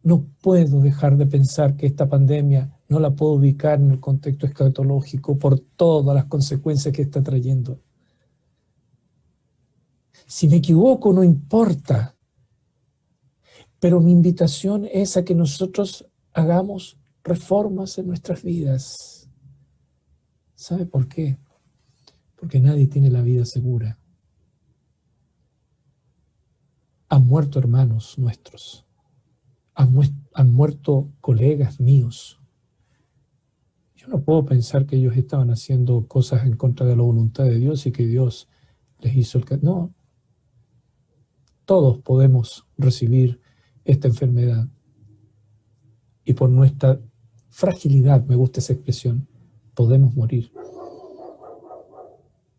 [SPEAKER 2] No puedo dejar de pensar que esta pandemia no la puedo ubicar en el contexto escatológico por todas las consecuencias que está trayendo. Si me equivoco, no importa. Pero mi invitación es a que nosotros hagamos reformas en nuestras vidas. ¿Sabe por qué? Porque nadie tiene la vida segura. Han muerto hermanos nuestros. Han muerto colegas míos. Yo no puedo pensar que ellos estaban haciendo cosas en contra de la voluntad de Dios y que Dios les hizo el castigo. No. Todos podemos recibir esta enfermedad. Y por nuestra fragilidad, me gusta esa expresión, podemos morir.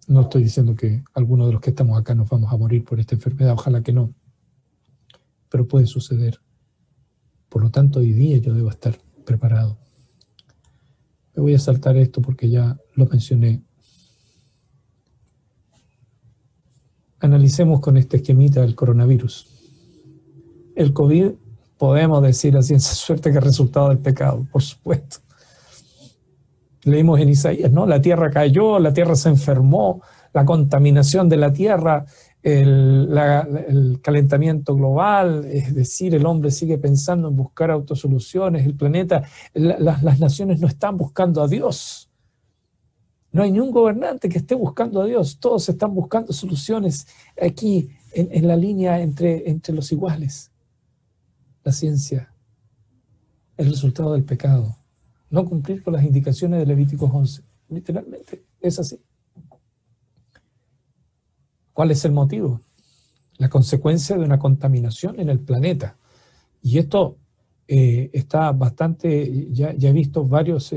[SPEAKER 2] No estoy diciendo que algunos de los que estamos acá nos vamos a morir por esta enfermedad, ojalá que no. Pero puede suceder. Por lo tanto, hoy día yo debo estar preparado. Me voy a saltar esto porque ya lo mencioné. Analicemos con este esquemita del coronavirus. El COVID, podemos decir a ciencia suerte que es resultado del pecado, por supuesto. Leímos en Isaías, ¿no? La tierra cayó, la tierra se enfermó, la contaminación de la tierra, el calentamiento global, es decir, el hombre sigue pensando en buscar autosoluciones, el planeta, las naciones no están buscando a Dios. No hay ni un gobernante que esté buscando a Dios, todos están buscando soluciones aquí en la línea entre los iguales. La ciencia, el resultado del pecado, no cumplir con las indicaciones de Levíticos 11, literalmente, es así. ¿Cuál es el motivo? La consecuencia de una contaminación en el planeta. Y esto está bastante, ya he visto varios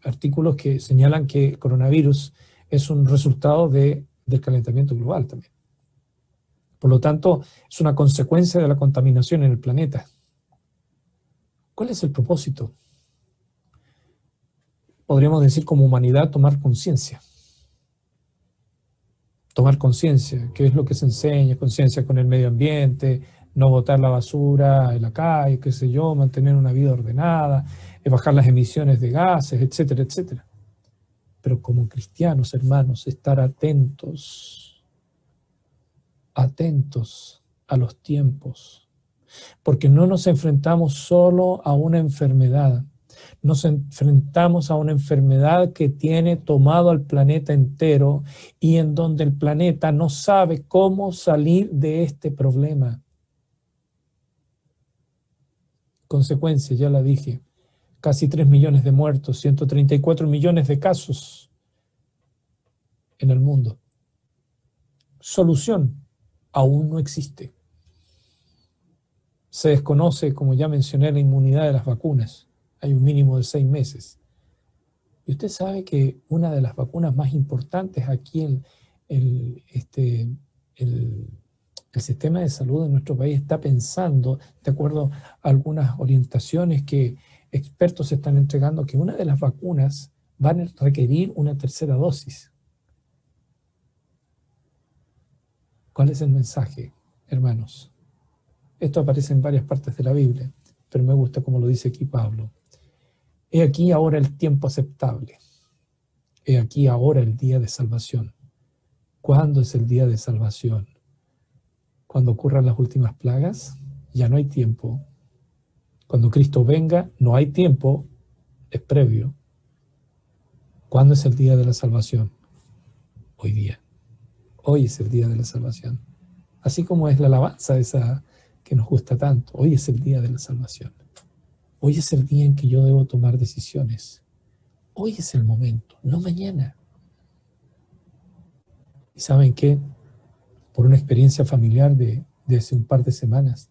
[SPEAKER 2] artículos que señalan que el coronavirus es un resultado del calentamiento global también. Por lo tanto, es una consecuencia de la contaminación en el planeta. ¿Cuál es el propósito? Podríamos decir como humanidad tomar conciencia. Tomar conciencia, ¿qué es lo que se enseña? Conciencia con el medio ambiente, no botar la basura en la calle, qué sé yo, mantener una vida ordenada, bajar las emisiones de gases, etcétera, etcétera. Pero como cristianos, hermanos, estar atentos a los tiempos, porque no nos enfrentamos solo a una enfermedad, Nos enfrentamos a una enfermedad que tiene tomado al planeta entero y en donde el planeta no sabe cómo salir de este problema. Consecuencia, ya la dije, casi 3 millones de muertos, 134 millones de casos en el mundo. Solución aún no existe. Se desconoce, como ya mencioné, la inmunidad de las vacunas. Hay un mínimo de 6 meses. Y usted sabe que una de las vacunas más importantes aquí, el sistema de salud de nuestro país está pensando, de acuerdo a algunas orientaciones que expertos están entregando, que una de las vacunas va a requerir una tercera dosis. ¿Cuál es el mensaje, hermanos? Esto aparece en varias partes de la Biblia, pero me gusta como lo dice aquí Pablo. He aquí ahora el tiempo aceptable. He aquí ahora el día de salvación. ¿Cuándo es el día de salvación? Cuando ocurran las últimas plagas, ya no hay tiempo. Cuando Cristo venga, no hay tiempo, es previo. ¿Cuándo es el día de la salvación? Hoy día. Hoy es el día de la salvación. Así como es la alabanza esa que nos gusta tanto. Hoy es el día de la salvación. Hoy es el día en que yo debo tomar decisiones. Hoy es el momento, no mañana. ¿Y saben qué? Por una experiencia familiar de hace un par de semanas,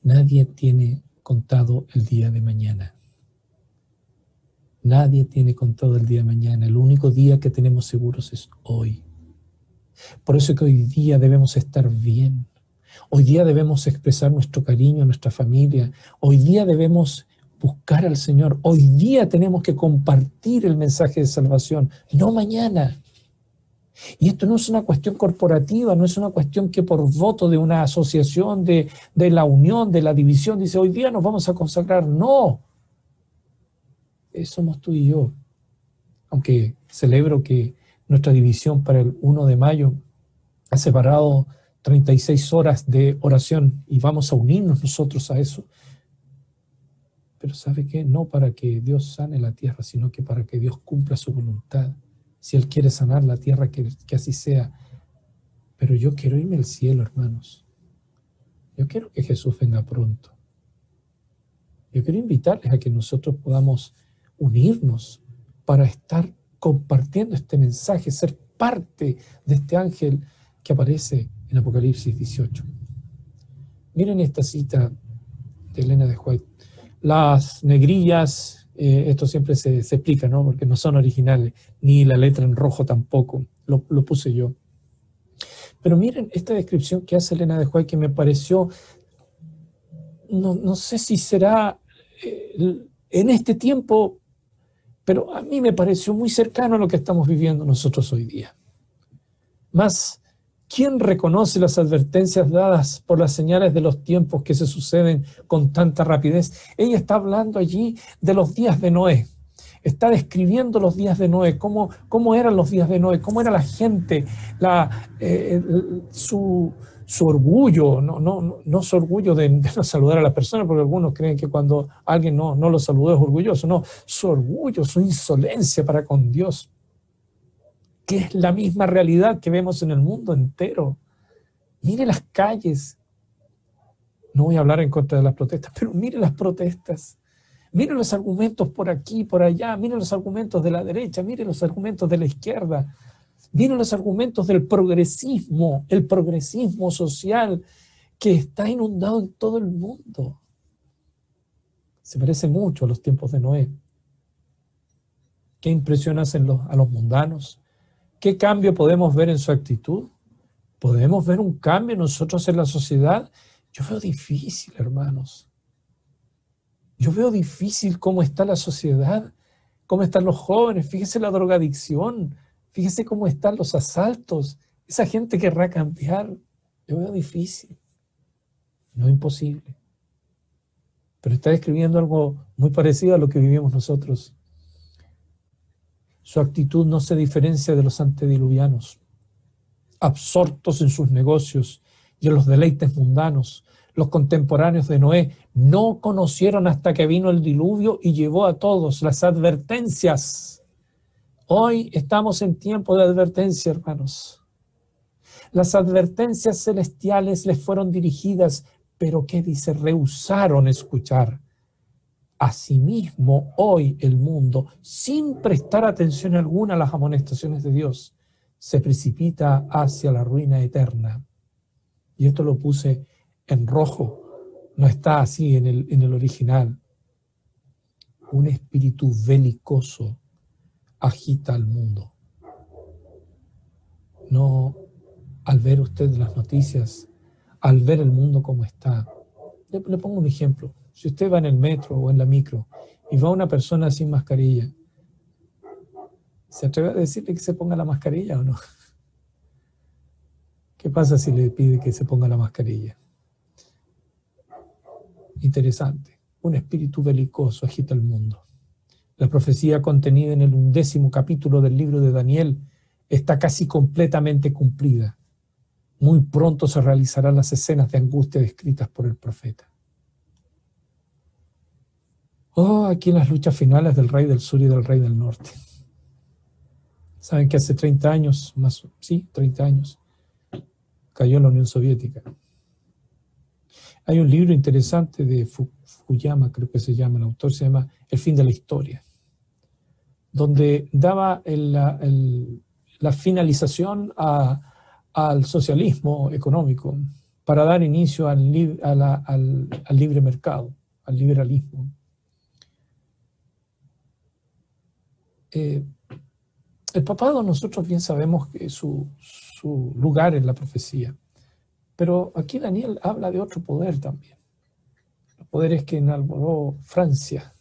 [SPEAKER 2] nadie tiene contado el día de mañana. Nadie tiene contado el día de mañana. El único día que tenemos seguros es hoy. Por eso es que hoy día debemos estar bien. Hoy día debemos expresar nuestro cariño a nuestra familia. Hoy día debemos buscar al Señor. Hoy día tenemos que compartir el mensaje de salvación, no mañana. Y esto no es una cuestión corporativa, no es una cuestión que por voto de una asociación, de la unión, de la división, dice hoy día nos vamos a consagrar. No, somos tú y yo. Aunque celebro que nuestra división para el 1 de mayo ha separado 36 horas de oración y vamos a unirnos nosotros a eso. Pero ¿sabe qué? No para que Dios sane la tierra, sino que para que Dios cumpla su voluntad. Si Él quiere sanar la tierra, que así sea. Pero yo quiero irme al cielo, hermanos. Yo quiero que Jesús venga pronto. Yo quiero invitarles a que nosotros podamos unirnos para estar compartiendo este mensaje, ser parte de este ángel que aparece en Apocalipsis 18. Miren esta cita de Elena de White. Las negrillas, esto siempre se explica, ¿no? Porque no son originales, ni la letra en rojo tampoco, lo puse yo. Pero miren esta descripción que hace Elena de White que me pareció, no sé si será en este tiempo, pero a mí me pareció muy cercano a lo que estamos viviendo nosotros hoy día. Más, ¿quién reconoce las advertencias dadas por las señales de los tiempos que se suceden con tanta rapidez? Ella está hablando allí de los días de Noé. Está describiendo los días de Noé, cómo eran los días de Noé, cómo era la gente, su orgullo, no su orgullo de no saludar a las personas, porque algunos creen que cuando alguien no lo saludó es orgulloso. No, su orgullo, su insolencia para con Dios, que es la misma realidad que vemos en el mundo entero. Mire las calles. No voy a hablar en contra de las protestas, pero mire las protestas. Mire los argumentos por aquí, por allá. Mire los argumentos de la derecha. Mire los argumentos de la izquierda. Mire los argumentos del progresismo, el progresismo social que está inundado en todo el mundo. Se parece mucho a los tiempos de Noé. ¿Qué impresión hacen a los mundanos? ¿Qué cambio podemos ver en su actitud? ¿Podemos ver un cambio nosotros en la sociedad? Yo veo difícil, hermanos. Yo veo difícil cómo está la sociedad, cómo están los jóvenes. Fíjese la drogadicción, fíjese cómo están los asaltos. Esa gente querrá cambiar. Yo veo difícil, no imposible. Pero está describiendo algo muy parecido a lo que vivimos nosotros. Su actitud no se diferencia de los antediluvianos, absortos en sus negocios y en los deleites mundanos. Los contemporáneos de Noé no conocieron hasta que vino el diluvio y llevó a todos las advertencias. Hoy estamos en tiempo de advertencia, hermanos. Las advertencias celestiales les fueron dirigidas, pero ¿qué dice? Rehusaron escuchar. Asimismo, hoy el mundo, sin prestar atención alguna a las amonestaciones de Dios, se precipita hacia la ruina eterna. Y esto lo puse en rojo, no está así en el original. Un espíritu belicoso agita al mundo. No, al ver usted las noticias, al ver el mundo como está. Le pongo un ejemplo. Si usted va en el metro o en la micro y va una persona sin mascarilla, ¿se atreve a decirle que se ponga la mascarilla o no? ¿Qué pasa si le pide que se ponga la mascarilla? Interesante. Un espíritu belicoso agita el mundo. La profecía contenida en el 11º capítulo del libro de Daniel está casi completamente cumplida. Muy pronto se realizarán las escenas de angustia descritas por el profeta. Oh, aquí las luchas finales del rey del sur y del rey del norte. Saben que hace 30 años, 30 años, cayó la Unión Soviética. Hay un libro interesante de Fukuyama, creo que se llama, el autor se llama El fin de la historia, donde daba la finalización al socialismo económico para dar inicio al libre mercado, al liberalismo. El papado nosotros bien sabemos que su lugar en la profecía, pero aquí Daniel habla de otro poder también. Los poderes que enarboló Francia,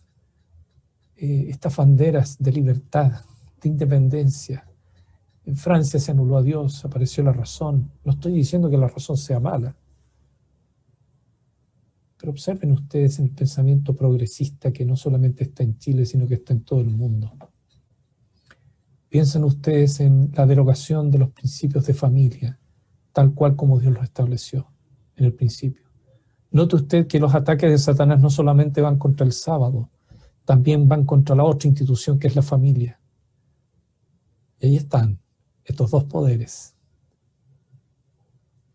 [SPEAKER 2] estas banderas de libertad, de independencia. En Francia se anuló a Dios, apareció la razón. No estoy diciendo que la razón sea mala, pero observen ustedes el pensamiento progresista que no solamente está en Chile, sino que está en todo el mundo. Piensen ustedes en la derogación de los principios de familia, tal cual como Dios los estableció en el principio. Note usted que los ataques de Satanás no solamente van contra el sábado, también van contra la otra institución que es la familia. Y ahí están estos dos poderes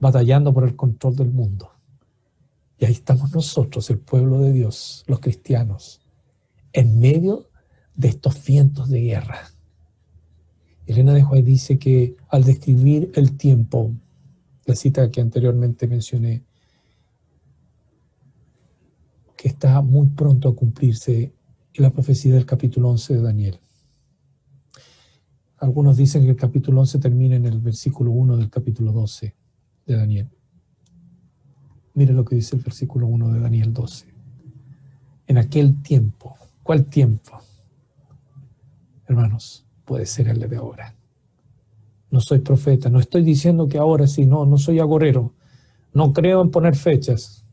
[SPEAKER 2] batallando por el control del mundo. Y ahí estamos nosotros, el pueblo de Dios, los cristianos, en medio de estos vientos de guerra. Elena de White dice que al describir el tiempo, la cita que anteriormente mencioné, que está muy pronto a cumplirse en la profecía del capítulo 11 de Daniel. Algunos dicen que el capítulo 11 termina en el versículo 1 del capítulo 12 de Daniel. Mire lo que dice el versículo 1 de Daniel 12. En aquel tiempo, ¿cuál tiempo? Hermanos, puede ser el de ahora. No soy profeta, no estoy diciendo que ahora sí, no soy agorero, no creo en poner fechas.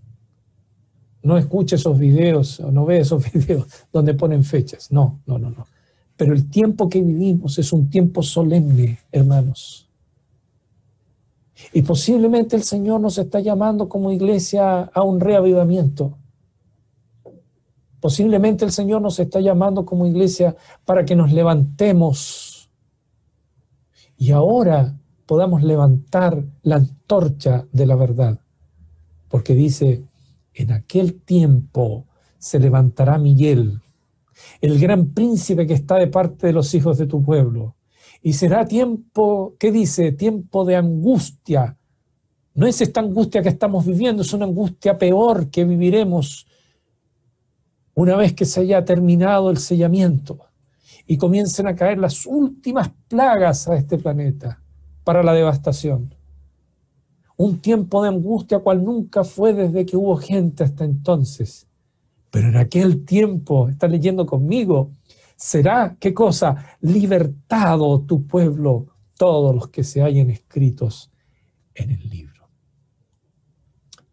[SPEAKER 2] No escuche esos videos, o no ve esos videos donde ponen fechas, no. Pero el tiempo que vivimos es un tiempo solemne, hermanos. Y posiblemente el Señor nos está llamando como iglesia a un reavivamiento. Posiblemente el Señor nos está llamando como iglesia para que nos levantemos y ahora podamos levantar la antorcha de la verdad. Porque dice, en aquel tiempo se levantará Miguel, el gran príncipe que está de parte de los hijos de tu pueblo. Y será tiempo, ¿qué dice? Tiempo de angustia. No es esta angustia que estamos viviendo, es una angustia peor que viviremos una vez que se haya terminado el sellamiento y comiencen a caer las últimas plagas a este planeta para la devastación. Un tiempo de angustia cual nunca fue desde que hubo gente hasta entonces. Pero en aquel tiempo, está leyendo conmigo, será, ¿qué cosa? Libertado tu pueblo, todos los que se hallen escritos en el libro.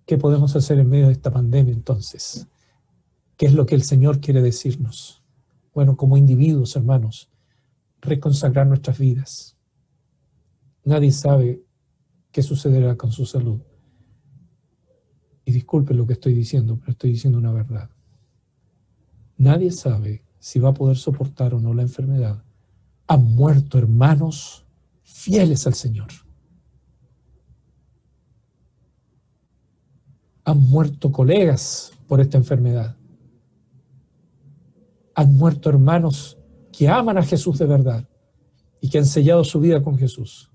[SPEAKER 2] ¿Qué podemos hacer en medio de esta pandemia entonces? ¿Qué es lo que el Señor quiere decirnos? Bueno, como individuos, hermanos, reconsagrar nuestras vidas. Nadie sabe qué sucederá con su salud. Y disculpen lo que estoy diciendo, pero estoy diciendo una verdad. Nadie sabe si va a poder soportar o no la enfermedad. Han muerto hermanos fieles al Señor. Han muerto colegas por esta enfermedad. Han muerto hermanos que aman a Jesús de verdad y que han sellado su vida con Jesús.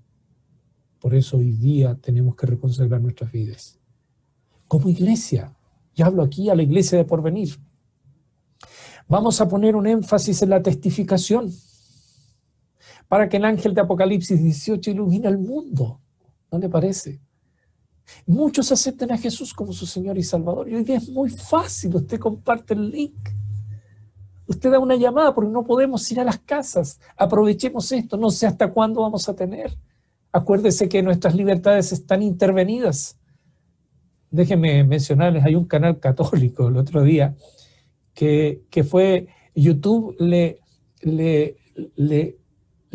[SPEAKER 2] Por eso hoy día tenemos que reconsagrar nuestras vidas. Como iglesia, y hablo aquí a la iglesia de Porvenir, vamos a poner un énfasis en la testificación para que el ángel de Apocalipsis 18 ilumine al mundo. ¿No le parece? Muchos aceptan a Jesús como su Señor y Salvador. Y hoy día es muy fácil. Usted comparte el link. Usted da una llamada porque no podemos ir a las casas. Aprovechemos esto. No sé hasta cuándo vamos a tener. Acuérdese que nuestras libertades están intervenidas. Déjenme mencionarles, hay un canal católico el otro día que fue, YouTube le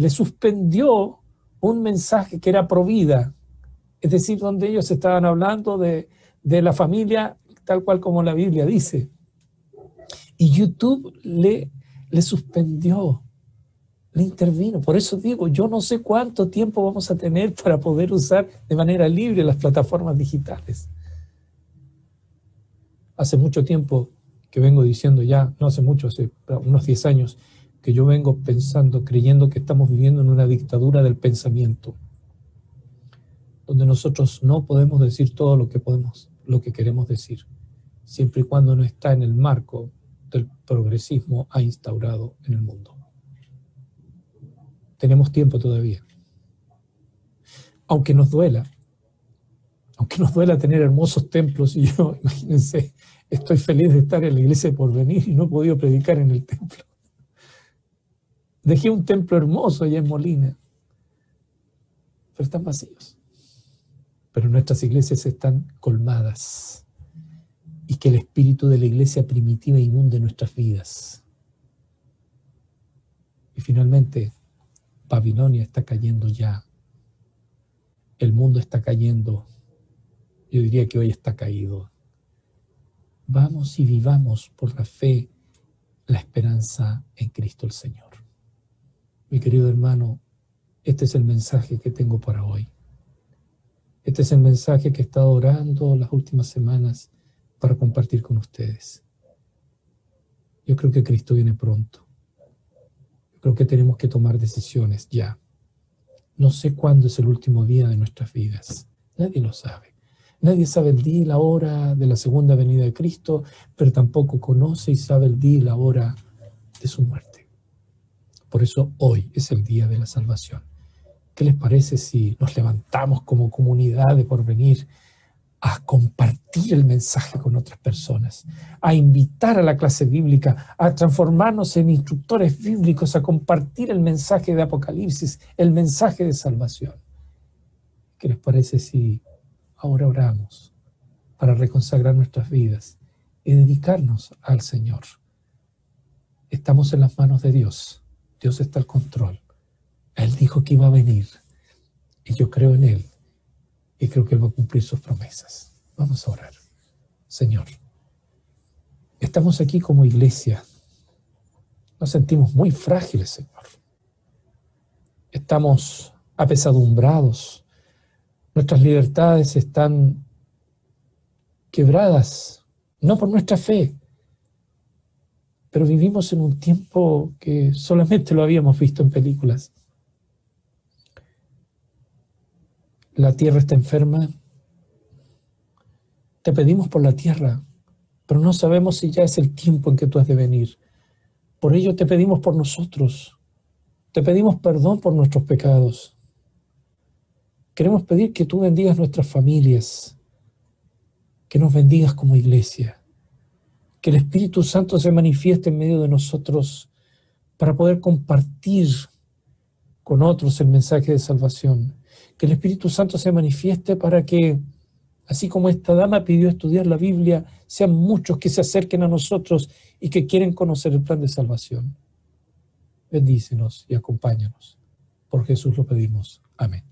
[SPEAKER 2] suspendió un mensaje que era pro vida, es decir, donde ellos estaban hablando de la familia tal cual como la Biblia dice. Y YouTube le suspendió, le intervino. Por eso digo, yo no sé cuánto tiempo vamos a tener para poder usar de manera libre las plataformas digitales. Hace mucho tiempo que vengo diciendo ya, no hace mucho, hace unos 10 años, que yo vengo pensando, creyendo que estamos viviendo en una dictadura del pensamiento, donde nosotros no podemos decir todo lo que queremos decir, siempre y cuando no está en el marco del progresismo ha instaurado en el mundo. Tenemos tiempo todavía. Aunque nos duela tener hermosos templos, y yo, imagínense, estoy feliz de estar en la iglesia de Porvenir y no he podido predicar en el templo. Dejé un templo hermoso allá en Molina, pero están vacíos. Pero nuestras iglesias están colmadas y que el espíritu de la iglesia primitiva inunde nuestras vidas. Y finalmente, Babilonia está cayendo ya. El mundo está cayendo. Yo diría que hoy está caído. Vamos y vivamos por la fe, la esperanza en Cristo el Señor. Mi querido hermano, este es el mensaje que tengo para hoy. Este es el mensaje que he estado orando las últimas semanas para compartir con ustedes. Yo creo que Cristo viene pronto. Yo creo que tenemos que tomar decisiones ya. No sé cuándo es el último día de nuestras vidas. Nadie lo sabe. Nadie sabe el día y la hora de la segunda venida de Cristo, pero tampoco conoce y sabe el día y la hora de su muerte. Por eso hoy es el día de la salvación. ¿Qué les parece si nos levantamos como comunidad de Porvenir a compartir el mensaje con otras personas, a invitar a la clase bíblica, a transformarnos en instructores bíblicos, a compartir el mensaje de Apocalipsis, el mensaje de salvación? ¿Qué les parece si ahora oramos para reconsagrar nuestras vidas y dedicarnos al Señor? Estamos en las manos de Dios. Dios está al control. Él dijo que iba a venir y yo creo en Él y creo que Él va a cumplir sus promesas. Vamos a orar. Señor, estamos aquí como iglesia. Nos sentimos muy frágiles, Señor. Estamos apesadumbrados. Nuestras libertades están quebradas, no por nuestra fe, pero vivimos en un tiempo que solamente lo habíamos visto en películas. La tierra está enferma. Te pedimos por la tierra, pero no sabemos si ya es el tiempo en que tú has de venir. Por ello te pedimos por nosotros. Te pedimos perdón por nuestros pecados. Queremos pedir que tú bendigas nuestras familias, que nos bendigas como iglesia, que el Espíritu Santo se manifieste en medio de nosotros para poder compartir con otros el mensaje de salvación. Que el Espíritu Santo se manifieste para que, así como esta dama pidió estudiar la Biblia, sean muchos que se acerquen a nosotros y que quieren conocer el plan de salvación. Bendícenos y acompáñanos. Por Jesús lo pedimos. Amén.